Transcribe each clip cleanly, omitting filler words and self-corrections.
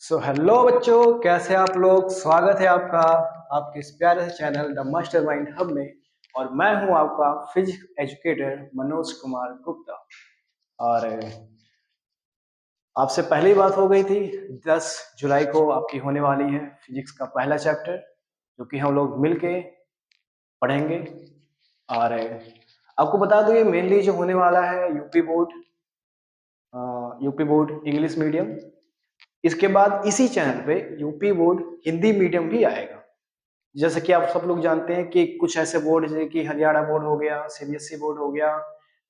Hello बच्चों, कैसे आप लोग। स्वागत है आपका आपके इस प्यारे से channel the master mind hub में। और मैं हूं आपका फिजिक्स एजुकेटर मनोज कुमार गुप्ता। और आपसे पहली बात हो गई थी, 10 जुलाई को आपकी होने वाली है फिजिक्स का पहला चैप्टर, जो कि हम लोग मिलके पढ़ेंगे। और आपको बता दूं, ये मेनली जो होने वाला है यूपी बोर्ड इंग्लिश मीडियम। इसके बाद इसी चैनल पे यूपी बोर्ड हिंदी मीडियम भी आएगा। जैसे कि आप सब लोग जानते हैं कि कुछ ऐसे बोर्ड जैसे कि हरियाणा बोर्ड हो गया, सीबीएसई बोर्ड हो गया,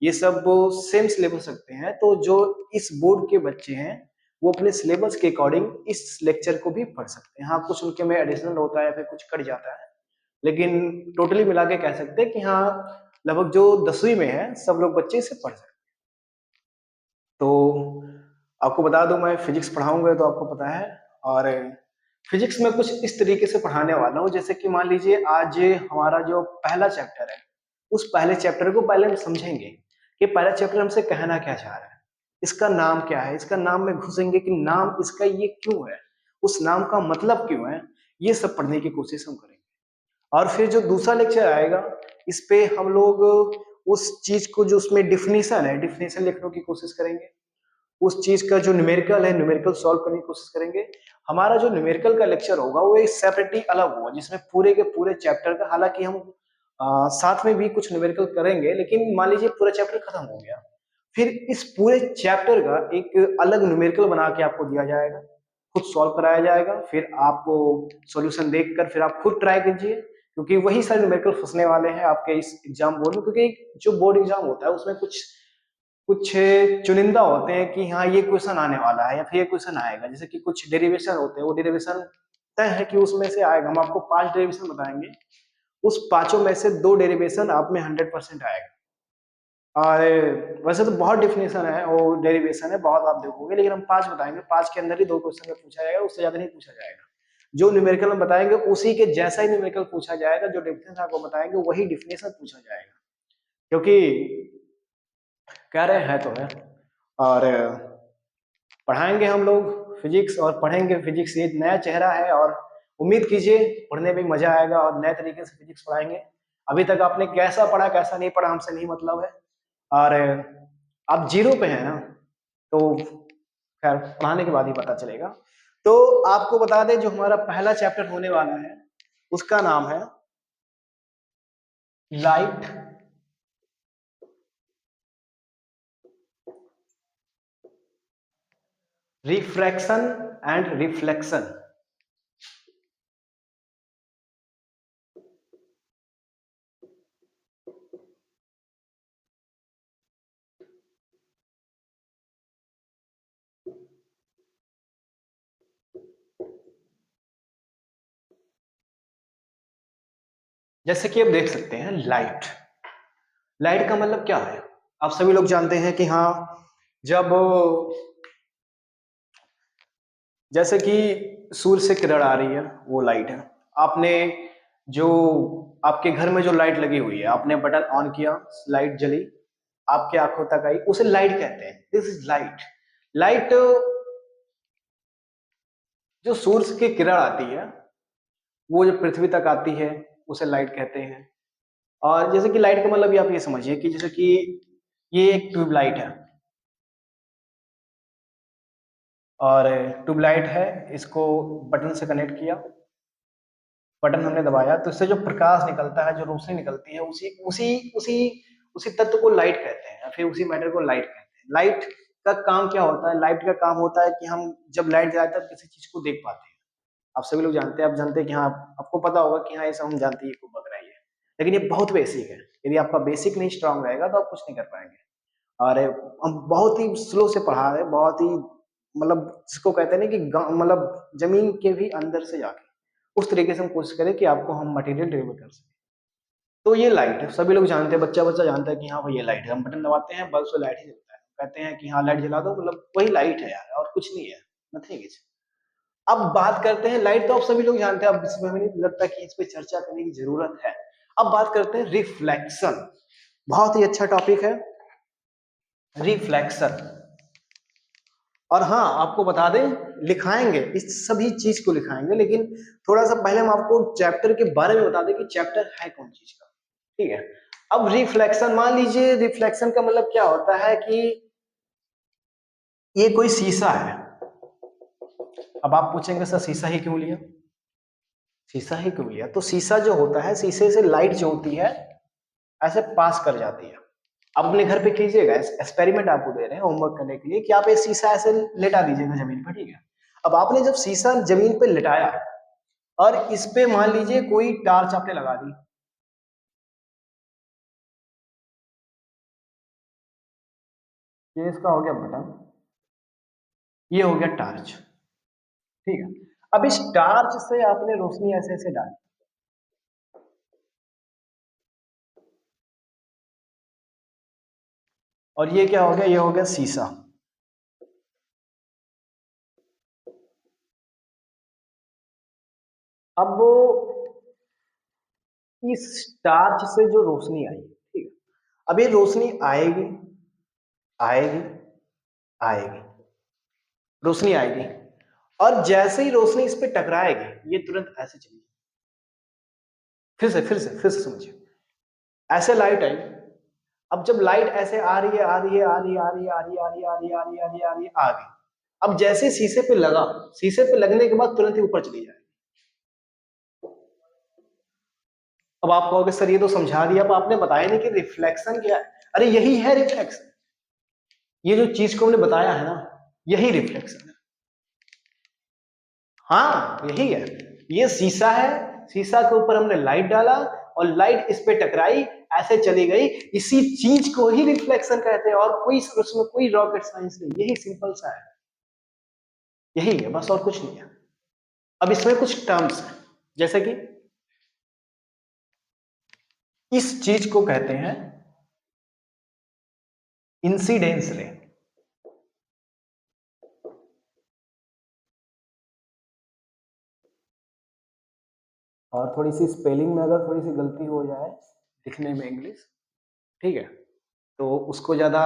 ये सब सेम सिलेबस रखते हैं। तो जो इस बोर्ड के बच्चे हैं वो अपने सिलेबस के अकॉर्डिंग इस लेक्चर को भी पढ़ सकते हैं। हाँ, कुछ उनके में एडिशनल होता है, फिर कुछ कट जाता है, लेकिन टोटली मिला के कह सकते हैं कि हाँ, लगभग जो 10वीं में है सब लोग बच्चे इसे पढ़ सकते हैं। तो आपको बता दूं, मैं फिजिक्स पढ़ाऊंगा तो आपको पता है। और फिजिक्स में कुछ इस तरीके से पढ़ाने वाला हूँ, जैसे कि मान लीजिए आज हमारा जो पहला चैप्टर है, उस पहले चैप्टर को पहले हम समझेंगे कि पहला चैप्टर हमसे कहना क्या चाह रहा है, इसका नाम क्या है, इसका नाम में घुसेंगे कि नाम इसका ये क्यों है, उस नाम का मतलब क्यों है, ये सब पढ़ने की कोशिश हम करेंगे। और फिर जो दूसरा लेक्चर आएगा, इस पे हम लोग उस चीज को जो उसमें डिफिनीशन है, डिफिनीशन लिखने की कोशिश करेंगे। उस चीज का जो न्यूमेरिकल है, न्यूमेरिकल सॉल्व करने की कोशिश करेंगे। हमारा जो न्यूमेरिकल का लेक्चर होगा वो एक सेपरेटली अलग होगा, जिसमें पूरे के पूरे चैप्टर का, हालांकि हम साथ में भी कुछ न्यूमेरिकल करेंगे, लेकिन मान लीजिए पूरा चैप्टर खत्म हो गया, फिर इस पूरे चैप्टर का एक अलग न्यूमेरिकल बना के आपको दिया जाएगा, खुद सॉल्व कराया जाएगा। फिर आपको सॉल्यूशन देखकर फिर आप खुद ट्राई कीजिए, क्योंकि वही सारे न्यूमेरिकल फंसने वाले हैं आपके इस एग्जाम बोर्ड में। क्योंकि जो बोर्ड एग्जाम होता है उसमें कुछ कुछ चुनिंदा होते हैं कि हाँ, ये क्वेश्चन आने वाला है या फिर ये क्वेश्चन आएगा। जैसे कि कुछ डेरिवेशन होते हैं, वो डेरिवेशन तय है कि उसमें से आएगा। हम आपको 5 डेरिवेशन बताएंगे, उस पांचों में से 2 डेरिवेशन आप में 100% आएगा। और वैसे तो बहुत डिफिनेशन है और डेरिवेशन है बहुत, आप देखोगे, लेकिन हम 5 बताएंगे। 5 के अंदर ही 2 क्वेश्चन में पूछा जाएगा, उससे ज्यादा नहीं पूछा जाएगा। जो न्यूमेरिकल हम बताएंगे उसी के जैसा ही न्यूमेरिकल पूछा जाएगा, जो डिफिनेशन आपको बताएंगे वही डिफिनेशन पूछा जाएगा, क्योंकि कह रहे हैं तो है। और पढ़ाएंगे हम लोग फिजिक्स, और पढ़ेंगे फिजिक्स, ये नया चेहरा है, और उम्मीद कीजिए पढ़ने में मजा आएगा और नए तरीके से फिजिक्स पढ़ाएंगे। अभी तक आपने कैसा पढ़ा कैसा नहीं पढ़ा हमसे नहीं मतलब है। और आप जीरो पे हैं ना, तो खैर पढ़ाने के बाद ही पता चलेगा। तो आपको बता दें, जो हमारा पहला चैप्टर होने वाला है उसका नाम है लाइट, रिफ्रैक्शन एंड रिफ्लेक्शन। जैसे कि आप देख सकते हैं, लाइट, लाइट का मतलब क्या है आप सभी लोग जानते हैं कि हाँ, जब जैसे कि सूर्य से किरण आ रही है वो लाइट है। आपने जो आपके घर में जो लाइट लगी हुई है, आपने बटन ऑन किया, लाइट जली, आपके आंखों तक आई, उसे लाइट कहते हैं। This is light. लाइट जो सूर्य की किरण आती है वो जो पृथ्वी तक आती है उसे लाइट कहते हैं। और जैसे कि लाइट का मतलब भी आप ये समझिए कि जैसे कि ये एक ट्यूबलाइट है, और ट्यूबलाइट है, इसको बटन से कनेक्ट किया, बटन हमने दबाया तो इससे जो प्रकाश निकलता है, जो रोशनी निकलती है, उसी उसी उसी उसी तत्व को लाइट कहते हैं, या फिर उसी मैटर को लाइट कहते हैं। लाइट का काम क्या होता है? लाइट का काम होता है कि हम जब लाइट जलाते हैं किसी चीज को देख पाते हैं। आप सभी लोग जानते हैं, आप जानते हैं कि हाँ, आपको पता होगा कि हाँ, ये सब हम जानते हैं, ये खूब बक रही है, लेकिन ये बहुत बेसिक है। यदि आपका बेसिक नहीं स्ट्रांग रहेगा तो आप कुछ नहीं कर पाएंगे। और हम बहुत ही स्लो से पढ़ा रहे हैं, बहुत ही मतलब जिसको कहते हैं ना कि मतलब जमीन के भी अंदर से जाके उस तरीके से हम कोशिश करें कि आपको हम मटेरियल डिलीवर कर सकें। तो ये लाइट है, सभी लोग जानते हैं, बच्चा बच्चा जानता है कि हाँ भाई ये लाइट है। हम बटन दबाते हैं, बल्ब से लाइट ही जलता है, कहते हैं कि हाँ लाइट जला दो, मतलब वही लाइट है यार, और कुछ नहीं है, नथिंग इज। अब बात करते हैं, लाइट तो आप सभी लोग जानते हैं, अब इसमें हमें नहीं लगता कि इस पे चर्चा करने की जरूरत है। अब बात करते हैं रिफ्लेक्शन। बहुत ही अच्छा टॉपिक है रिफ्लेक्शन। और हाँ, आपको बता दें, लिखाएंगे, इस सभी चीज को लिखाएंगे, लेकिन थोड़ा सा पहले हम आपको चैप्टर के बारे में बता दें कि चैप्टर है कौन चीज का। ठीक है, अब रिफ्लेक्शन, मान लीजिए रिफ्लेक्शन का मतलब क्या होता है कि ये कोई शीशा है। अब आप पूछेंगे सर शीशा ही क्यों लिया, शीशा ही क्यों लिया? तो शीशा जो होता है, शीशे से लाइट जो होती है ऐसे पास कर जाती है। आप अपने घर पे कीजिएगा, एक्सपेरिमेंट आपको दे रहे हैं होमवर्क करने के लिए कि आप ये शीशा ऐसे लेटा दीजिएगा जमीन पर। ठीक है, अब आपने जब शीशा जमीन पे लिटाया और इस पे मान लीजिए कोई टार्च आपने लगा दी, ये इसका हो गया बटन, ये हो गया टार्च। ठीक है, अब इस टार्च से आपने रोशनी ऐसे ऐसे डाली, और ये क्या हो गया, ये हो गया शीशा। अब वो इस टार्च से जो रोशनी आई, ठीक है, अब ये रोशनी आएगी, आएगी, आएगी, रोशनी आएगी, और जैसे ही रोशनी इस पे टकराएगी ये तुरंत ऐसे चली। फिर से समझिए, ऐसे लाइट आई, अब जब लाइट ऐसे आ रही है, आ रही है, आ रही है, आ रही है, आ रही है, आ रही है, आ रही है, आ रही है, आ रही है, आ रही है, आ गई। अब जैसे शीशे पे लगा, शीशे पे लगने के बाद तुरंत ही ऊपर चली जाए। अब आप कहोगे सर ये तो समझा दिया, अब आपने बताया नहीं कि रिफ्लेक्शन क्या है। अरे यही है रिफ्लेक्शन, ये जो चीज को हमने बताया है ना, यही रिफ्लेक्शन है। हाँ यही है, ये शीशा है, शीशा के ऊपर हमने लाइट डाला और लाइट इस पे टकराई, ऐसे चली गई, इसी चीज को ही रिफ्लेक्शन कहते हैं, और कोई उसमें कोई रॉकेट साइंस नहीं, यही सिंपल सा है, यही है बस, और कुछ नहीं है। अब इसमें कुछ टर्म्स हैं, जैसे कि इस चीज को कहते हैं इंसिडेंस रे। और थोड़ी सी स्पेलिंग में अगर थोड़ी सी गलती हो जाए लिखने में इंग्लिश, ठीक है, तो उसको ज्यादा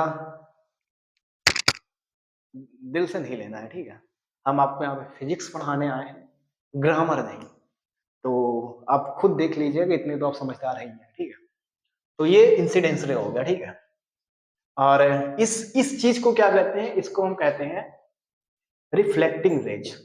दिल से नहीं लेना है। ठीक है, हम आपको यहाँ पे फिजिक्स पढ़ाने आए हैं, ग्रामर नहीं। तो आप खुद देख लीजिएगा, इतने तो आप समझदार ही हैं। ठीक है, तो ये इंसिडेंस रे हो गया। ठीक है, और इस चीज को क्या कहते हैं, इसको हम कहते हैं रिफ्लेक्टिंग रेज।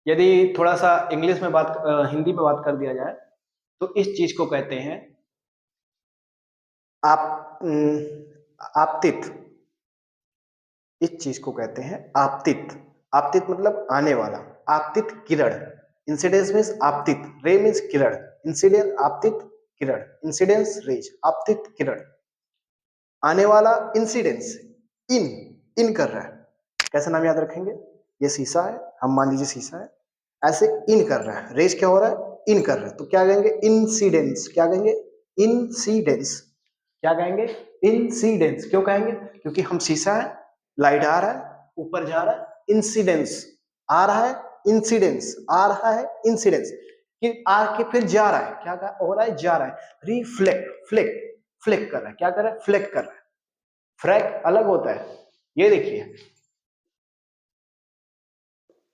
यदि थोड़ा सा इंग्लिश में बात, हिंदी में बात कर दिया जाए, तो इस चीज को कहते हैं आप आपतित। इस चीज को कहते हैं आपतित। आपतित मतलब आने वाला, आपतित किरण। इंसिडेंस मीन्स आपतित, रे मीन्स किरण, इंसिडेंस आपतित किरण, इंसिडेंस रेज, आपतित किरण, आने वाला इंसिडेंस, इन इन कर रहा है। कैसे नाम याद रखेंगे, ये शीशा है, हम मान लीजिए शीशा है, ऐसे इन कर रहा है, रेज क्या हो रहा है, इन कर रहा है, तो क्या कहेंगे, इंसिडेंस। क्या कहेंगे, इंसिडेंस। क्या कहेंगे, इंसिडेंस। क्यों कहेंगे, क्योंकि हम शीशा है, लाइट आ रहा है, ऊपर जा रहा है, इंसिडेंस आ रहा है, इंसिडेंस आ रहा है, इंसिडेंस कि आ के फिर जा रहा है, क्या हो रहा है, जा रहा है, रिफ्लेक्ट, फ्लेक्ट, फ्लेक्ट कर रहा है, क्या कर रहा है, फ्लेक्ट कर रहा है। फ्रैक अलग होता है, ये देखिए,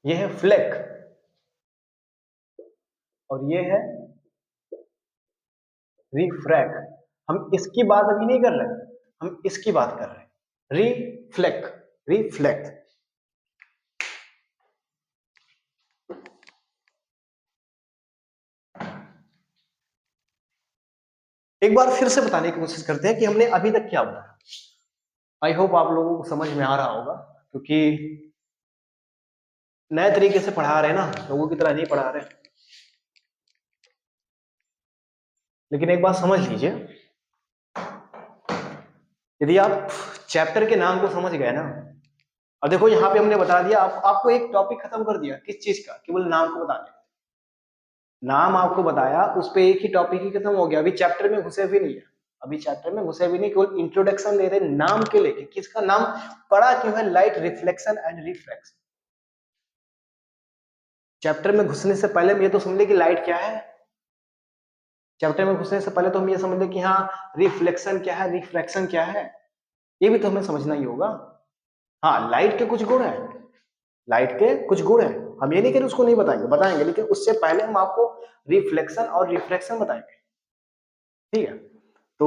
ये है फ्लेक, और ये है रिफ्रैक्ट। हम इसकी बात अभी नहीं कर रहे, हम इसकी बात कर रहे हैं, रिफ्लेक्ट, रिफ्लेक्ट। एक बार फिर से बताने की कोशिश करते हैं कि हमने अभी तक क्या बताया। आई होप आप लोगों को समझ में आ रहा होगा, क्योंकि नए तरीके से पढ़ा रहे हैं ना, लोगों की तरह नहीं पढ़ा रहे। लेकिन एक बात समझ लीजिए, यदि आप चैप्टर के नाम को समझ गए ना, और देखो यहाँ पे हमने बता दिया, आपको एक टॉपिक खत्म कर दिया, किस चीज का, केवल नाम को बताने। नाम आपको बताया, उस पे एक ही टॉपिक ही खत्म हो गया, अभी चैप्टर में घुसे भी नहीं है, अभी चैप्टर में घुसे भी नहीं, केवल इंट्रोडक्शन दे रहे नाम के लेके, किसका नाम पढ़ा क्यों है, light reflection and refraction. Chapter में घुसने से पहले हम ये तो समझ ले कि लाइट क्या है, चैप्टर में घुसने से पहले तो हम ये समझ लें कि हाँ रिफ्लेक्शन क्या है, रिफ्रैक्शन क्या है, ये भी तो हमें समझना ही होगा। हाँ लाइट के कुछ गुण है, लाइट के कुछ गुण है, हम ये नहीं कह रहे उसको नहीं बताएंगे, बताएंगे, लेकिन उससे पहले हम आपको रिफ्लेक्शन और रिफ्रैक्शन बताएंगे, ठीक है। तो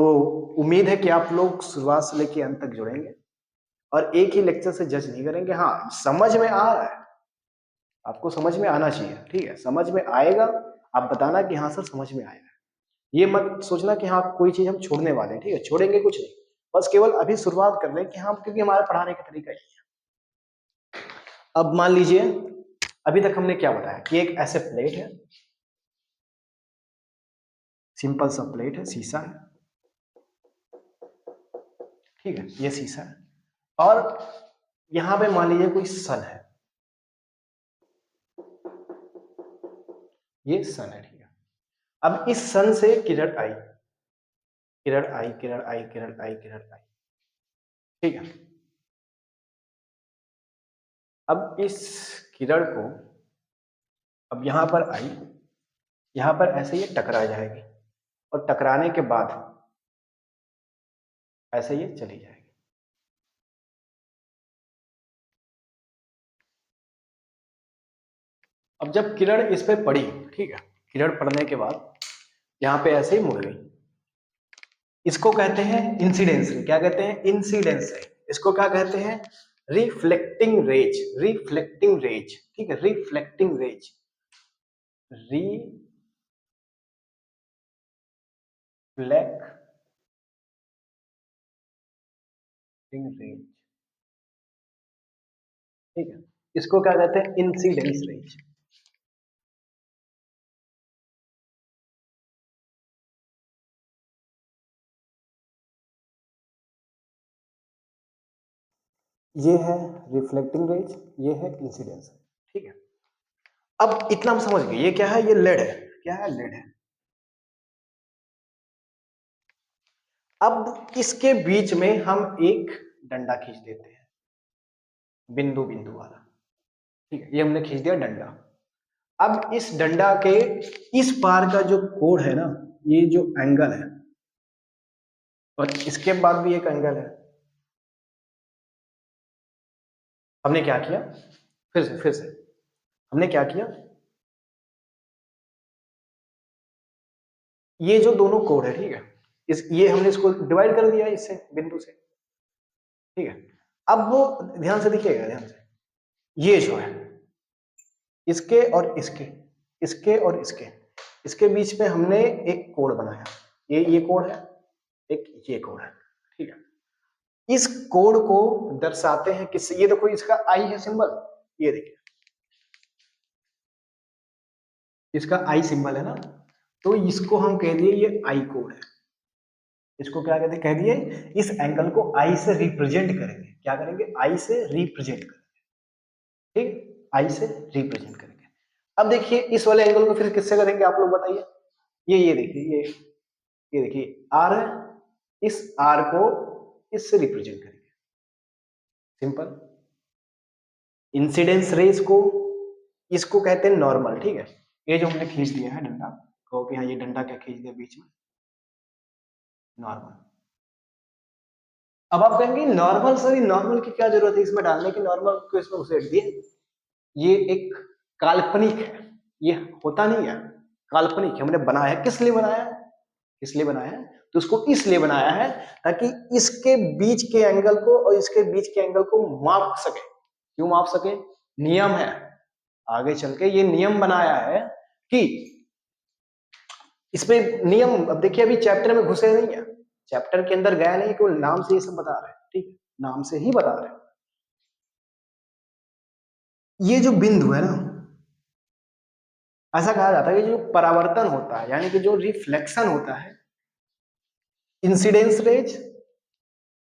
उम्मीद है कि आप लोग शुरुआत से लेकर अंत तक जुड़ेंगे और एक ही लेक्चर से जज नहीं करेंगे। हाँ समझ में आ रहा है, आपको समझ में आना चाहिए, ठीक है, समझ में आएगा, आप बताना कि हाँ सर समझ में आया है। ये मत सोचना कि हाँ कोई चीज हम छोड़ने वाले हैं, ठीक है, छोड़ेंगे कुछ नहीं, बस केवल अभी शुरुआत कर रहे हैं कि हाँ, क्योंकि हमारा पढ़ाने का तरीका ही है। अब मान लीजिए अभी तक हमने क्या बताया कि एक ऐसे प्लेट है, सिंपल सा प्लेट है, शीशा है, ठीक है, ये शीशा है, और यहां पे मान लीजिए कोई सन है, ये सन है, ठीक है। अब इस सन से किरण आई, किरण आई, किरण आई, किरण आई, किरण आई, ठीक है। अब इस किरण को अब यहां पर आई, यहां पर ऐसे ये टकरा जाएगी और टकराने के बाद ऐसे ये चली जाएगी। अब जब किरण इस पे पड़ी, ठीक है, किरण पड़ने के बाद यहां पे ऐसे ही मुड़ गई, इसको कहते हैं इंसिडेंस रे। क्या कहते हैं? इंसिडेंस रे। इसको क्या कहते हैं? रिफ्लेक्टिंग रेज, रिफ्लेक्टिंग रेज, ठीक है, रिफ्लेक्टिंग रेज, रिफ्लेक्टिंग रेज, ठीक है, इसको क्या कहते हैं? Incidence rays. ये है रिफ्लेक्टिंग रेज, ये है इंसिडेंस, ठीक है। अब इतना हम समझ गए, ये क्या है? ये लेड है, क्या है? लेड है। अब इसके बीच में हम एक डंडा खींच देते हैं, बिंदु बिंदु वाला, ठीक है, ये हमने खींच दिया डंडा। अब इस डंडा के इस पार का जो कोण है ना, ये जो एंगल है, और इसके बाद भी एक एंगल है, हमने क्या किया? फिर से हमने क्या किया? ये जो दोनों कोण है, ठीक है, इस ये हमने इसको डिवाइड कर दिया इससे, बिंदु से, ठीक है। अब वो ध्यान से देखिएगा, ध्यान से, ये जो है इसके और इसके, इसके और इसके बीच में हमने एक कोण बनाया, ये कोण है, एक ये कोण है, ठीक है। इस कोण को दर्शाते हैं किससे? ये देखो इसका आई है सिंबल, ये देखिए इसका आई सिंबल है ना, तो इसको हम कह दिए ये आई कोण है। इसको क्या कहते? कह दिए इस एंगल को आई से रिप्रेजेंट करेंगे। क्या करेंगे? आई से रिप्रेजेंट करेंगे, ठीक, आई से रिप्रेजेंट करेंगे। अब देखिए इस वाले एंगल को फिर किससे करेंगे आप लोग बताइए? ये देखिए, ये देखिए आर है, इस आर को इससे रिप्रेजेंट करेंगे, सिंपल। इंसिडेंस रेज को, इसको कहते हैं नॉर्मल, ठीक है। ये जो हमने खींच दिया है डंडा, कहो कि हाँ ये डंडा क्या खींच दिया बीच में? नॉर्मल। अब आप कहेंगे नॉर्मल सर, नॉर्मल की क्या जरूरत है इसमें डालने की? नॉर्मल को इसमें घुसेड़ दिए, ये एक काल्पनिक है, ये होता नहीं है, काल्पनिक है, हमने बनाया है। किस लिए बनाया है? किस लिए बनाया है? तो उसको इसलिए बनाया है ताकि इसके बीच के एंगल को और इसके बीच के एंगल को माप सके। क्यों माप सके? नियम है, आगे चल के ये नियम बनाया है कि इसमें नियम, अब देखिए अभी चैप्टर में घुसे नहीं है, चैप्टर के अंदर गया नहीं, केवल नाम से ये सब बता रहे हैं, ठीक है, नाम से ही बता रहे हैं। ये जो बिंदु है ना, ऐसा कहा जाता है कि जो परावर्तन होता है, यानी कि जो रिफ्लेक्शन होता है, इंसिडेंस रेज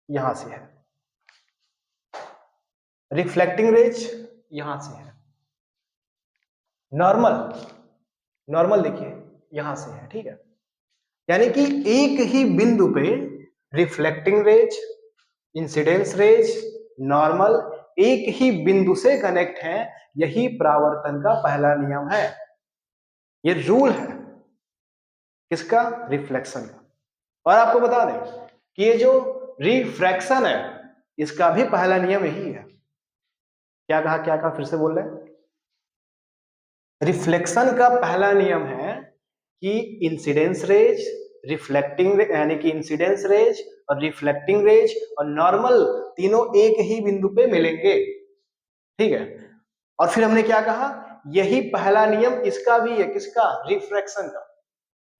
यहां से है, रिफ्लेक्टिंग रेज यहां से है, नॉर्मल, नॉर्मल देखिए यहां से है, ठीक है। यानी कि एक ही बिंदु पे reflecting rays, incidence rays, normal एक ही बिंदु से कनेक्ट है। यही परावर्तन का पहला नियम है, ये रूल है, किसका? रिफ्लेक्शन का। और आपको बता दें कि ये जो रिफ्रैक्शन है इसका भी पहला नियम यही है। क्या कहा, क्या कहा, फिर से बोल रहे हैं। रिफ्लेक्शन का पहला नियम है कि इंसिडेंस रेज, रिफ्लेक्टिंग यानी कि इंसिडेंस रेज और रिफ्लेक्टिंग रेज और नॉर्मल तीनों एक ही बिंदु पे मिलेंगे, ठीक है। और फिर हमने क्या कहा, यही पहला नियम इसका भी है, किसका? रिफ्रैक्शन का।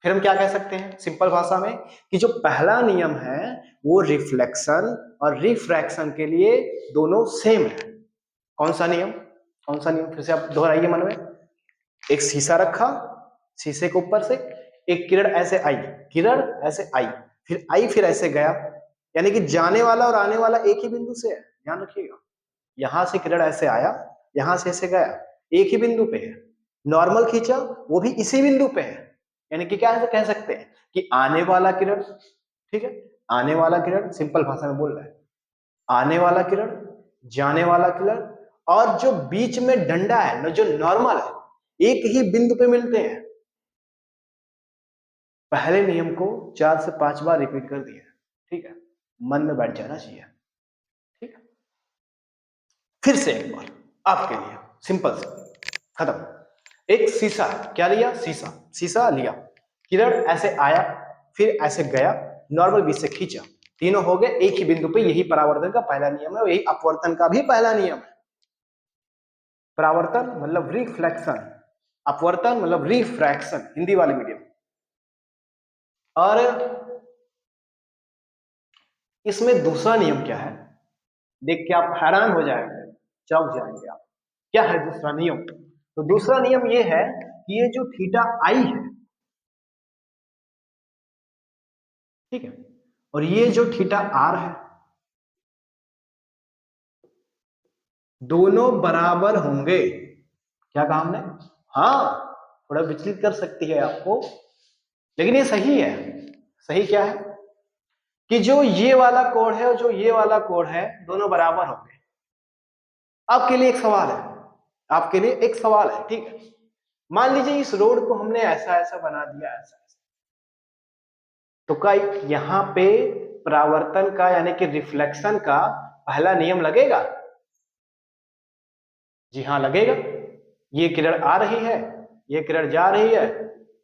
फिर हम क्या कह सकते हैं सिंपल भाषा में कि जो पहला नियम है वो रिफ्लेक्शन और रिफ्रैक्शन के लिए दोनों सेम है। कौन सा नियम? कौन सा नियम? फिर से आप दोहराइए मन में। एक शीशा रखा, शीशे के ऊपर से एक किरण ऐसे आई, किरण ऐसे आई, फिर आई, फिर ऐसे गया, यानी कि जाने वाला और आने वाला एक ही बिंदु से है, ध्यान रखिएगा। यहां से किरण ऐसे आया, यहां से ऐसे गया, एक ही बिंदु पे है। नॉर्मल खींचा, वो भी इसी बिंदु पे है, यानी कि क्या कह सकते हैं कि आने वाला किरण, ठीक है, आने वाला किरण, सिंपल भाषा में बोल रहा है, आने वाला किरण, जाने वाला किरण, और जो बीच में डंडा है, जो नॉर्मल है, एक ही बिंदु पे मिलते हैं। पहले नियम को 4 से 5 बार रिपीट कर दिया, ठीक है, मन में बैठ जाना चाहिए, ठीक है। फिर से एक बार आपके लिए सिंपल से खत्म। एक शीशा, क्या लिया? शीशा, शीशा लिया, किरण ऐसे आया, फिर ऐसे गया, नॉर्मल बीच से खींचा, तीनों हो गए एक ही बिंदु पे। यही परावर्तन का पहला नियम है, यही अपवर्तन का भी पहला नियम है। परावर्तन मतलब रिफ्लेक्शन, अपवर्तन मतलब रिफ्रैक्शन, हिंदी वाले मीडियम। और इसमें दूसरा नियम क्या है, देख के आप हैरान हो जाएंगे, चौंक जाएंगे आप। क्या है दूसरा नियम? तो दूसरा नियम ये है कि ये जो थीटा आई है, ठीक है, और ये जो थीटा आर है, दोनों बराबर होंगे। क्या कहा हमने? हाँ, थोड़ा विचलित कर सकती है आपको, लेकिन ये सही है। सही क्या है कि जो ये वाला कोण है और जो ये वाला कोण है दोनों बराबर होंगे। आपके लिए एक सवाल है, आपके लिए एक सवाल है, ठीक है। मान लीजिए इस रोड को हमने ऐसा ऐसा बना दिया, ऐसा ऐसा, तो क्या यहां पे परावर्तन का यानी कि रिफ्लेक्शन का पहला नियम लगेगा? जी हाँ, लगेगा। ये किरण आ रही है, ये किरण जा रही है,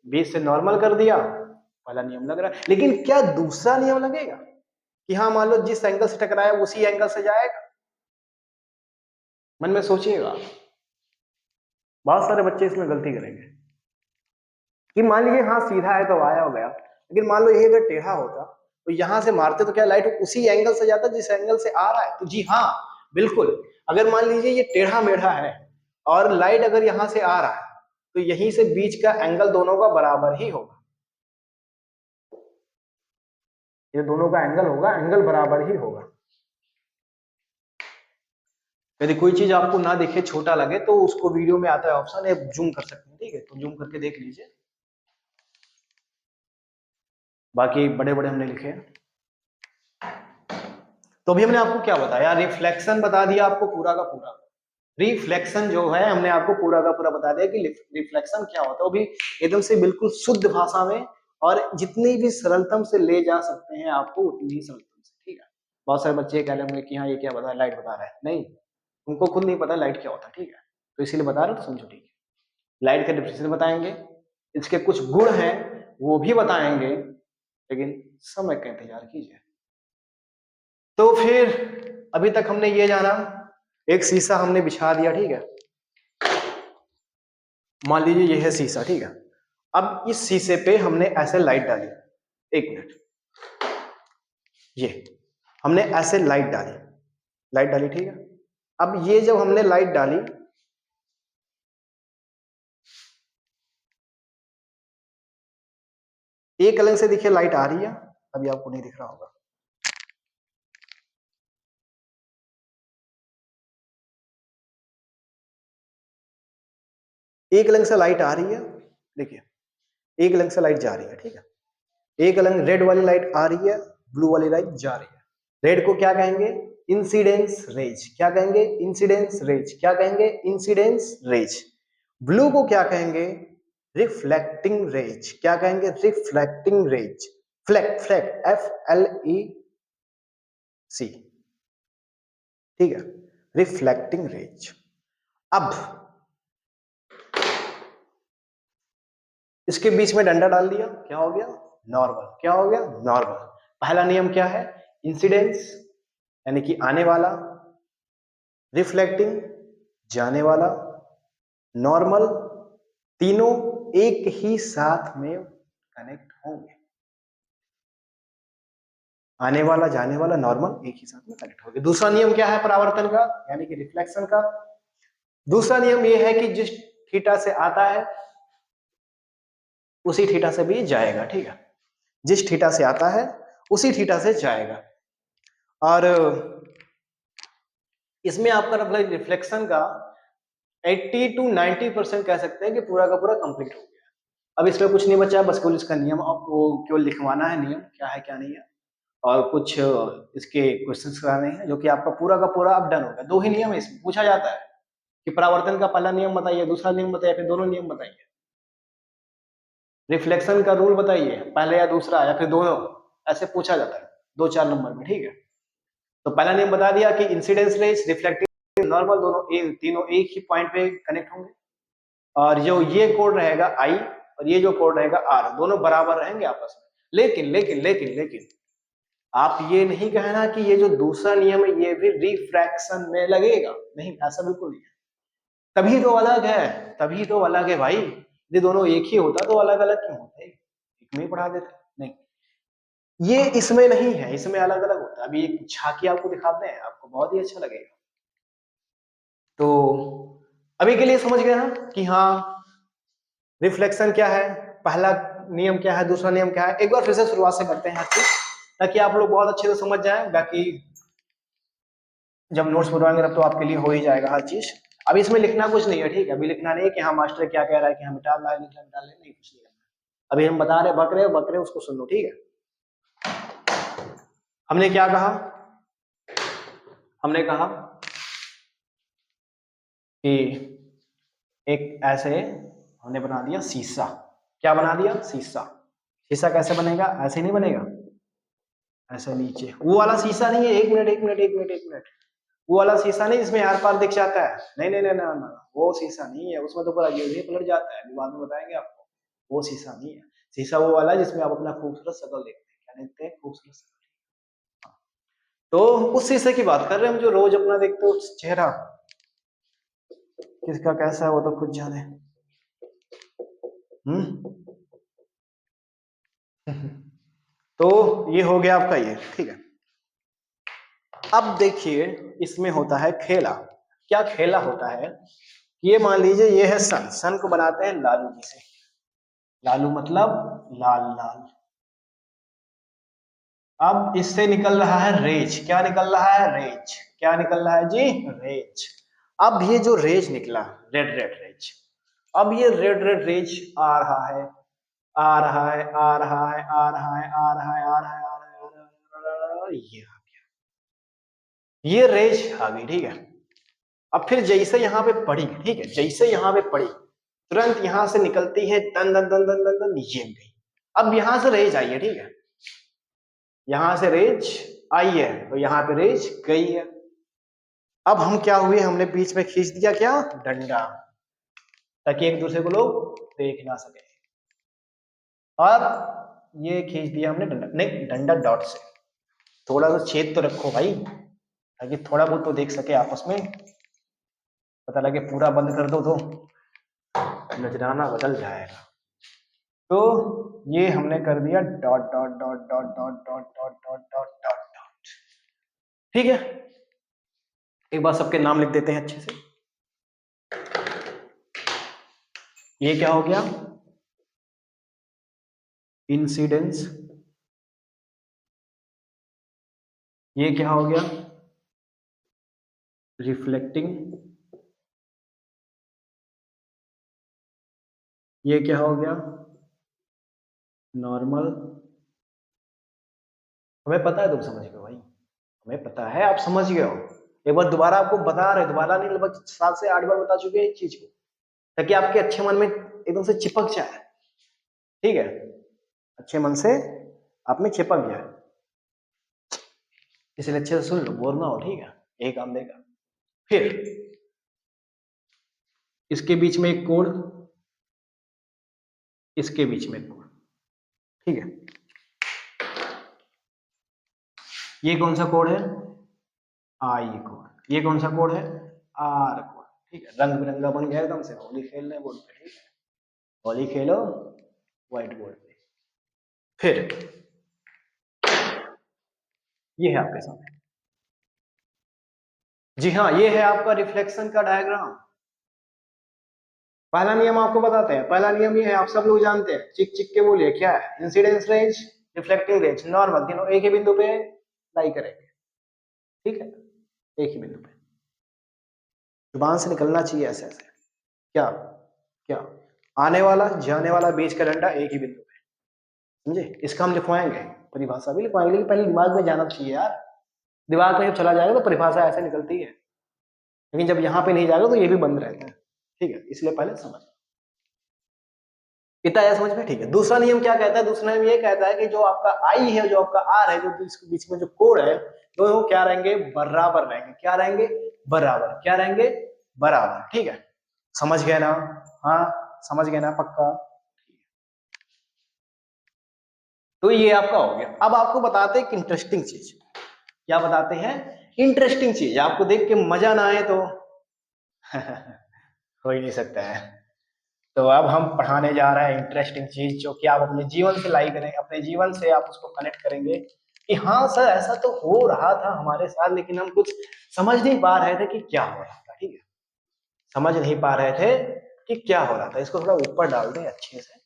बीच से नॉर्मल कर दिया, पहला नियम लग रहा है। लेकिन क्या दूसरा नियम लगेगा कि हाँ मान लो जिस एंगल से टकराया उसी एंगल से जाएगा? मन में सोचिएगा, बहुत सारे बच्चे इसमें गलती करेंगे कि मान लीजिए हाँ सीधा है तो आया हो गया, लेकिन मान लो ये अगर टेढ़ा होता तो यहां से मारते तो क्या लाइट उसी एंगल से जाता जिस एंगल से आ रहा है? तो जी हाँ, बिल्कुल। अगर मान लीजिए ये टेढ़ा मेढ़ा है और लाइट अगर यहां से आ रहा है तो यहीं से बीच का एंगल दोनों का बराबर ही होगा। ये दोनों का एंगल होगा, एंगल बराबर ही होगा। यदि कोई चीज आपको ना दिखे, छोटा लगे, तो उसको वीडियो में आता है ऑप्शन है, जूम कर सकते हैं, ठीक है, तो जूम करके देख लीजिए। बाकी बड़े बड़े हमने लिखे हैं। तो अभी हमने आपको क्या बताया? रिफ्लेक्शन बता दिया आपको पूरा का पूरा। रिफ्लेक्शन जो है हमने आपको पूरा का पूरा बता दिया कि रिफ्लेक्शन क्या होता है, वो भी एकदम से बिल्कुल शुद्ध भाषा में, और जितनी भी सरलतम से ले जा सकते हैं आपको उतनी ही सरलतम से, ठीक है। बहुत सारे बच्चे कह रहे होंगे कि हाँ ये क्या बता, लाइट बता रहा है, नहीं, उनको खुद नहीं पता लाइट क्या होता है, ठीक है, तो इसीलिए बता रहे हो, तो समझो, ठीक है। लाइट का डिफरेंशियल बताएंगे, इसके कुछ गुण हैं वो भी बताएंगे, लेकिन समय का इंतजार कीजिए। तो फिर अभी तक हमने ये जाना, एक शीशा हमने बिछा दिया, ठीक है, मान लीजिए ये है शीशा, ठीक है। अब इस शीशे पे हमने ऐसे लाइट डाली, एक मिनट, ये हमने ऐसे लाइट डाली, लाइट डाली, ठीक है। अब ये जब हमने लाइट डाली, एक अलग से देखिए लाइट आ रही है, अभी आपको नहीं दिख रहा होगा, एक अलग से लाइट आ रही है, देखिए, एक अलग से लाइट जा रही है, ठीक है, एक अलग रेड वाली लाइट आ रही है, ब्लू वाली लाइट जा रही है। रेड को क्या कहेंगे? Incidence rays. क्या कहेंगे? Incidence rays. क्या कहेंगे? Incidence raise. ब्लू को क्या कहेंगे? रिफ्लेक्टिंग रेज, क्या कहेंगे? रिफ्लेक्टिंग रेज, फ्लेक्ट, फ्लेक्ट, FLEC, ठीक है, रिफ्लेक्टिंग रेज। अब इसके बीच में डंडा डाल दिया, क्या हो गया? नॉर्मल। क्या हो गया? नॉर्मल। पहला नियम क्या है? इंसिडेंस यानी कि आने वाला, रिफ्लेक्टिंग जाने वाला, नॉर्मल, तीनों एक ही साथ में कनेक्ट होंगे। आने वाला, जाने वाला, नॉर्मल एक ही साथ में कनेक्ट होंगे। दूसरा नियम क्या है परावर्तन का यानी कि रिफ्लेक्शन का? दूसरा नियम यह है कि जिस थीटा से आता है उसी थीटा से भी जाएगा, ठीक है, जिस थीटा से आता है उसी थीटा से जाएगा। और इसमें आपका मतलब रिफ्लेक्शन का 80 to 90% कह सकते हैं कि पूरा का पूरा कंप्लीट हो गया। अब इसमें कुछ नहीं बचा, बस केवल इसका नियम आपको केवल लिखवाना है, नियम क्या है क्या नहीं है, और कुछ इसके क्वेश्चंस कराने हैं, जो कि आपका पूरा का पूरा अब डन हो गया। दो ही नियम है इसमें, पूछा जाता है कि परावर्तन का पहला नियम बताइए, दूसरा नियम बताइए, फिर दोनों नियम बताइए। रिफ्लेक्शन का रूल बताइए, पहले या दूसरा या फिर दोनों, ऐसे पूछा जाता है 2-4 नंबर में, ठीक है। तो पहला नियम बता दिया कि इंसिडेंस रेज, रिफ्लेक्टिव, नॉर्मल, दोनों तीनों एक ही पॉइंट पे कनेक्ट होंगे, और जो ये कोड रहेगा आई और ये जो कोड रहेगा आर, दोनों बराबर रहेंगे आपस में। लेकिन लेकिन लेकिन लेकिन आप ये नहीं कहना कि ये जो दूसरा नियम है ये भी रिफ्रैक्शन में लगेगा, नहीं, ऐसा बिल्कुल नहीं है। तभी तो अलग है, तभी तो अलग है भाई। यदि दोनों एक ही होता तो अलग अलग क्यों होते? एक में ही पढ़ा देते, नहीं, ये इसमें नहीं है, इसमें अलग अलग होता है। अभी एक झांकी आपको दिखाते हैं, आपको बहुत ही अच्छा लगेगा। तो अभी के लिए समझ गए हम कि हाँ रिफ्लेक्शन क्या है, पहला नियम क्या है, दूसरा नियम क्या है। एक बार फिर से शुरुआत से करते हैं हर चीज, ताकि आप लोग बहुत अच्छे से समझ जाएं। बाकी जब नोट्स बनवाएंगे तब तो आपके लिए हो ही जाएगा हर चीज। अभी इसमें लिखना कुछ नहीं है, ठीक है, अभी लिखना नहीं है कि हाँ मास्टर क्या कह रहा है कि हम मिटा लाए, मिटा ले, नहीं, कुछ नहीं करना। अभी हम बता रहे बक रहे उसको सुन लो, ठीक है। हमने क्या कहा? हमने कहा कि एक ऐसे हमने बना दिया शीशा। क्या बना दिया? शीशा। शीशा कैसे बनेगा? ऐसे नहीं बनेगा, ऐसा नीचे, वो वाला शीशा नहीं है। एक मिनट एक मिनट एक मिनट एक मिनट, वो वाला शीशा नहीं जिसमें यार पार दिख जाता है, नहीं नहीं नहीं नहीं, वो शीशा नहीं है, उसमें तो पूरा यूं पलट जाता है, बाद में बताएंगे आपको। वो शीशा नहीं है। शीशा वो वाला है जिसमें आप अपना खूबसूरत शक्ल देखते हैं। क्या देखते हैं? खूबसूरत शक्ल। तो उस शीशे की बात कर रहे हैं हम, जो रोज अपना देखते हो चेहरा, किसका कैसा है वो तो खुद जाने। तो ये हो गया आपका ये, ठीक है। अब देखिए इसमें होता है खेला। क्या खेला होता है? ये मान लीजिए ये है सन, सन को बनाते हैं लालू जी से। लालू मतलब लाल लाल। अब इससे निकल रहा है रेज। क्या निकल रहा है? रेज। क्या निकल रहा है जी? रेज। अब ये जो रेज निकला, रेड रेड रेज, अब ये रेड रेड रेज आ रहा है, आ रहा है, आ रहा है, आ रहा है, आ रहा है, आ रहा है, आ रहा है, आ रहा है, ये आ गया, ये रेज आ गई, ठीक है। अब फिर जैसे यहां पे पड़ी, ठीक है, जैसे यहां पे पड़ी तुरंत यहां से निकलती है दन दन दन दन दन दन, ये गई। अब यहां से रेज आई है, ठीक है, यहां से रेज आई है तो यहां पे रेज गई है। अब हम क्या हुए, हमने बीच में खींच दिया क्या? डंडा, ताकि एक दूसरे को लोग देख ना सके। और ये खींच दिया हमने डंडा, नहीं डंडा डॉट से, थोड़ा सा छेद तो रखो भाई, ताकि थोड़ा बहुत तो देख सके आपस में। पता लगे पूरा बंद कर दो तो नजराना बदल जाएगा। तो ये हमने कर दिया dot dot dot dot dot dot dot dot dot dot dot, ठीक है। एक बार सबके नाम लिख देते हैं अच्छे से। ये क्या हो गया? इंसिडेंस। ये क्या हो गया? रिफ्लेक्टिंग। ये क्या हो गया? नॉर्मल। हमें पता है, तुम समझ गए भाई, हमें पता है आप समझ गए हो। एक बार दोबारा आपको बता रहे, दोबारा नहीं, लगभग 7 से 8 बार बता चुके हैं इस चीज को, ताकि आपके अच्छे मन में एकदम से चिपक जाए, ठीक है, अच्छे मन से आप में चिपक जाए, इसलिए अच्छे से सुन लो, बोर ना हो, ठीक है, यही काम देगा। फिर इसके बीच में एक कोड, इसके बीच में एक कोड, ठीक है, ये कौन सा कोड है, आई कोड, ये कौन सा कोड है, आर कोड, ठीक है, रंग बिरंगा बन गया एकदम से, होली खेल रहे बोर्ड पे, ठीक है, होली खेलो व्हाइट बोर्ड पे। फिर ये है आपके सामने, जी हाँ, ये है आपका रिफ्लेक्शन का डायग्राम। पहला नियम आपको बताते हैं, पहला नियम ये है, आप सब लोग जानते हैं, चिक चिक के बोलिए, क्या है, incidence range, reflecting range, normal, तीनों एक ही बिंदु पे लाई करेंगे, ठीक है, एक ही बिंदु पे, जुबान से निकलना चाहिए ऐसे ऐसे, क्या क्या, आने वाला जाने वाला बीच का डंडा एक ही बिंदु पे, समझे, इसका हम लिखवाएंगे, परिभाषा भी लिखवाएंगे, लेकिन पहले दिमाग में जाना चाहिए यार, दिमाग में जब चला जाएगा तो परिभाषा ऐसे निकलती है, लेकिन जब यहाँ पे नहीं जाएगा तो ये भी बंद रहता है, ठीक है, इसलिए पहले समझ, इतना आया समझ में, ठीक है। दूसरा नियम क्या कहता है, दूसरा नियम ये कहता है कि जो आपका आई है, जो आपका आर है, जो इसके बीच में जो कोण है, दोनों क्या रहेंगे, बराबर रहेंगे, क्या रहेंगे, बराबर, क्या रहेंगे, बराबर, ठीक है, समझ गए ना, हाँ समझ गए ना, पक्का। तो ये आपका हो गया। अब आपको बताते हैं एक इंटरेस्टिंग चीज, क्या बताते हैं, इंटरेस्टिंग चीज, आपको देख के मजा ना आए तो हो ही नहीं सकता है। तो अब हम पढ़ाने जा रहे हैं इंटरेस्टिंग चीज, जो कि आप अपने जीवन से लाई करेंगे, अपने जीवन से आप उसको कनेक्ट करेंगे कि हाँ सर ऐसा तो हो रहा था हमारे साथ, लेकिन हम कुछ समझ नहीं पा रहे थे कि क्या हो रहा था, ठीक है, समझ नहीं पा रहे थे कि क्या हो रहा था, इसको थोड़ा ऊपर डाल दें अच्छे से,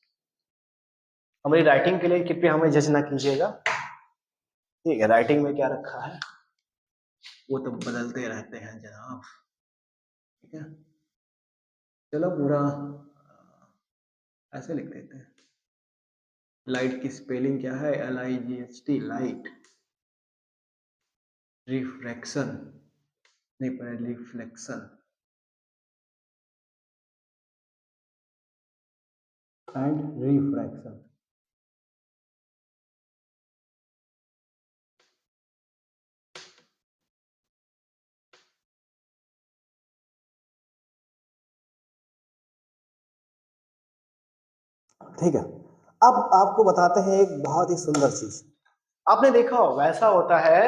हमारी राइटिंग के लिए कृपया हमें जज ना कीजिएगा, ठीक है, राइटिंग में क्या रखा है वो तो बदलते रहते हैं जनाब, ठीक है, चलो पूरा ऐसे लिख देते हैं, लाइट की स्पेलिंग क्या है, LIGHT, लाइट, रिफ्रैक्शन नहीं पढ़े, रिफ्लेक्शन एंड रिफ्रैक्शन, ठीक है। अब आपको बताते हैं एक बहुत ही सुंदर चीज, आपने देखा होगा ऐसा होता है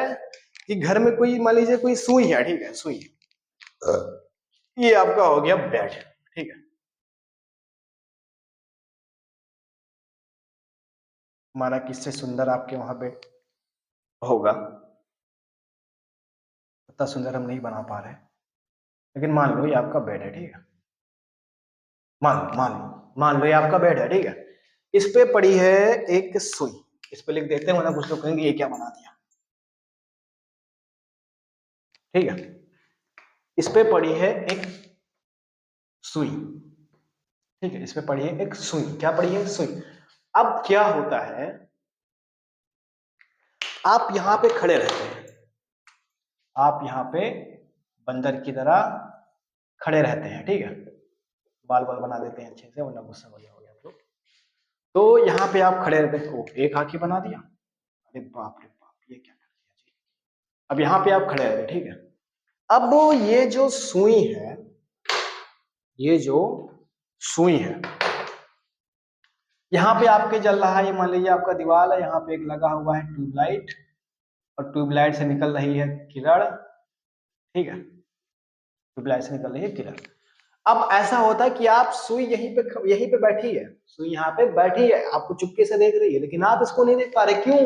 कि घर में कोई, मान लीजिए कोई सुई है, ठीक है, सुई, ये आपका हो गया बेड, ठीक है, माना किससे सुंदर आपके वहां पे होगा, इतना सुंदर हम नहीं बना पा रहे, लेकिन मान लो ये आपका बेड है, ठीक है, मान लो ये आपका बेड है, ठीक है, इस पे पड़ी है एक सुई, इस पे लिख देते हैं, वरना कुछ लोग कहेंगे ये क्या बना दिया, ठीक है, इस पे पड़ी है एक सुई, ठीक है, इस पे पड़ी है एक सुई, क्या पड़ी है, सुई। अब क्या होता है, आप यहां पे खड़े रहते हैं, आप यहाँ पे बंदर की तरह खड़े रहते हैं, ठीक है, बाल बाल बना देते हैं अच्छे से, वरना गुस्सा हो जाओगे आप लोग, तो यहाँ पे आप खड़े रहते हैं, एक आंख ही बना दिया, अरे बाप रे बाप, ये क्या कर दिया जी, अब यहाँ पे आप खड़े रहते, ठीक है, अब ये जो सुई है, ये जो सुई है, यहाँ पे आपके जल रहा है, ये मान लीजिए आपका दीवार है, यहाँ पे एक लगा हुआ है ट्यूबलाइट, और ट्यूबलाइट से निकल रही है किरण, ठीक है, ट्यूबलाइट से निकल रही है किरण। अब ऐसा होता है कि आप सुई यहीं पे बैठी है, सुई यहाँ पे बैठी है, आपको चुपके से देख रही है, लेकिन आप इसको नहीं देख पा रहे, क्यों,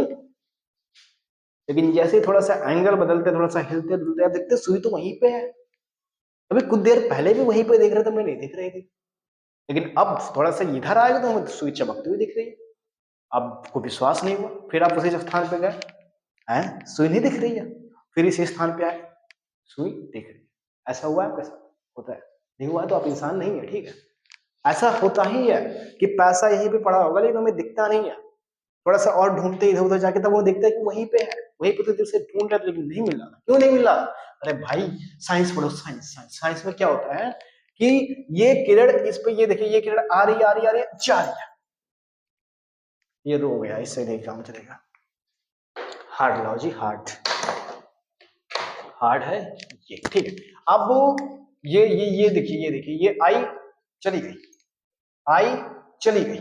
लेकिन जैसे थोड़ा सा एंगल बदलते, थोड़ा सा हिलते डुलते, आप देखते सुई तो वहीं पे है, अभी कुछ देर पहले भी वहीं पे देख रहे थे, मैं नहीं देख रही थी, लेकिन अब थोड़ा सा इधर आएगा तो हमें सुई चमकती हुई दिख रही है, आपको विश्वास नहीं हुआ, फिर आप उसी स्थान पे गए, हैं सुई नहीं दिख रही है, फिर इसी स्थान पे आए, सुई दिख रही है, ऐसा हुआ है आपके साथ, होता है, नहीं हुआ तो आप इंसान नहीं है, ठीक है, ऐसा होता ही है कि पैसा यहीं पे पड़ा होगा, लेकिन हमें दिखता नहीं है, थोड़ा सा और ढूंढते इधर उधर जाके तब वो दिखता है कि वहीं पे है, वहीं पे तो उसे ढूंढ रहे, लेकिन नहीं मिल रहा, क्यों नहीं मिल रहा, अरे भाई साइंस पढ़ो, साइंस साइंस साइंस में क्या होता है कि ये किरण इस पे, ये देखिए ये किरण आ रही आ रही आ रही जा रही है, ये रो गया, इससे नहीं काम चलेगा। हार्ड लाओ जी, हार्ड हार्ड है ये, ठीक है। अब ये देखिए, ये देखिए, ये आई चली गई, आई चली गई,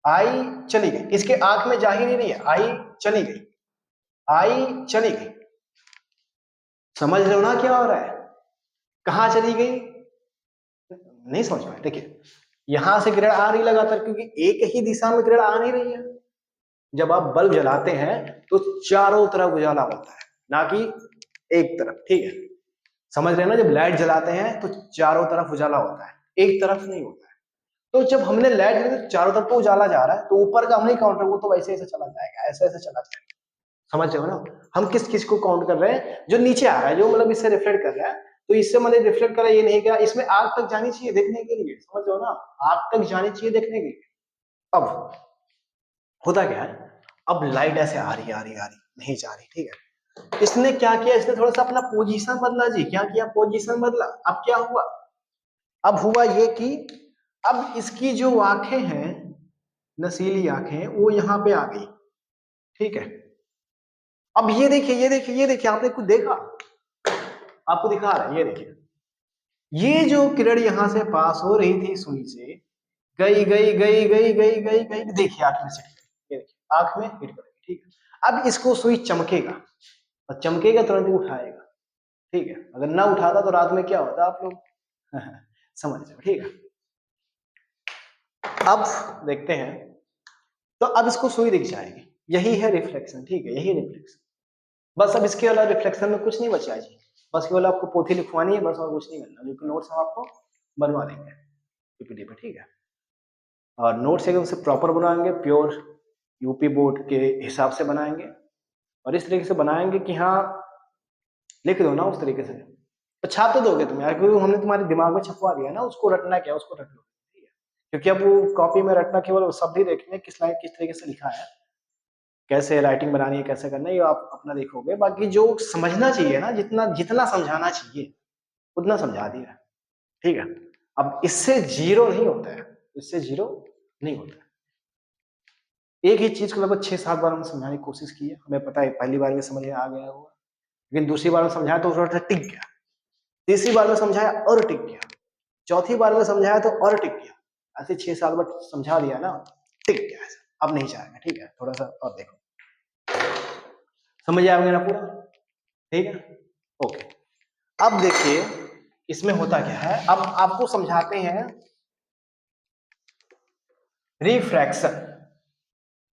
आई चली गई, इसके आंख में जा ही नहीं रही है, आई चली गई, आई चली गई। समझ रहे हो ना क्या हो रहा है? कहां चली गई? नहीं समझ पाए? देखिए यहां से किरण आ रही लगातार, क्योंकि एक ही दिशा में किरण आ नहीं रही है। जब आप बल्ब जलाते हैं तो चारों तरफ उजाला होता है, ना कि एक तरफ, ठीक है? समझ रहे हैं ना? जब लाइट जलाते हैं तो चारों तरफ उजाला होता है, एक तरफ नहीं होता है। तो जब हमने लाइट जलाई तो चारों तरफ तो उजाला जा रहा है, तो ऊपर का हम नहीं काउंट कर, वो तो वैसे ऐसे चला जाएगा, ऐसे ऐसे चला जाएगा। समझ रहे हो ना? हम किस किस को काउंट कर रहे हैं? जो नीचे आ रहा है, जो मतलब इससे रिफ्लेक्ट कर रहा है। तो इससे मतलब रिफ्लेक्ट कर रहा है, ये नहीं क्या इसमें आग तक जानी चाहिए देखने के लिए, समझ रहे हो ना? आग तक जानी चाहिए देखने के लिए। अब होता क्या है, अब लाइट ऐसे आ रही आ रही आ रही, नहीं जा रही, ठीक है? इसने क्या किया, इसने थोड़ा सा अपना पोजीशन बदला जी। क्या किया? पोजीशन बदला। अब क्या हुआ? अब हुआ ये कि अब इसकी जो आंखें हैं, नशीली आंखें, वो यहां पे आ गई, ठीक है? अब ये देखिए, ये देखिए, ये देखिए, आपने कुछ देखा? आपको दिखा रहा है, ये देखिए, ये जो किरण यहां से पास हो रही थी सुई से, गई गई गई गई गई गई गई, देखिए आंख में से, ये देखिए आंख में हिट करेगी, ठीक है? अब इसको सुई चमकेगा, और चमकेगा तुरंत ही उठाएगा, ठीक है? अगर ना उठाता तो रात में क्या होता आप लोग समझ जाओ, ठीक है? अब देखते हैं, तो अब इसको सुई दिख जाएगी, यही है रिफ्लेक्शन, ठीक है? यही रिफ्लेक्शन, बस अब इसके वाला रिफ्लेक्शन में कुछ नहीं बचा है जी। बस केवल आपको पोथी लिखवानी है, बस और कुछ नहीं करना, क्योंकि नोट्स हम आपको बनवा देंगे पीपीटी पे, ठीक है? और नोट्स एकदम से प्रॉपर बनाएंगे, प्योर यूपी बोर्ड के हिसाब से बनाएंगे, और इस तरीके से बनाएंगे कि हाँ लिख दो ना उस तरीके से, तो छाप तो दोगे तुम यार, क्योंकि हमने तुम्हारे दिमाग में छपवा दिया ना, उसको रटना क्या, उसको रट लो, ठीक है? क्योंकि अब वो कॉपी में रटना केवल शब्द ही देखेंगे, किस लाइन किस तरीके से लिखा है, कैसे राइटिंग बनानी है, कैसे करना है, ये आप अपना देखोगे। बाकी जो समझना चाहिए ना, जितना जितना समझाना चाहिए उतना समझा दिया, ठीक है? अब इससे जीरो नहीं होता है, इससे जीरो नहीं होता है। एक ही चीज को लगभग 6-7 बार हमने समझाने की कोशिश की है, हमें पता है पहली बार में समझ में आ गया होगा, लेकिन दूसरी बार में समझाया तो थोड़ा सा टिक गया, तीसरी बार में समझाया और टिक गया, चौथी बार में समझाया तो और टिक गया, ऐसे 6-7 बार समझा दिया ना, टिक गया, अब नहीं जाएगा, ठीक है? थोड़ा सा और देखो, समझ आएगा ना पूरा, ठीक है? ओके। अब देखिए इसमें होता क्या है, अब आपको समझाते हैं रिफ्रैक्शन।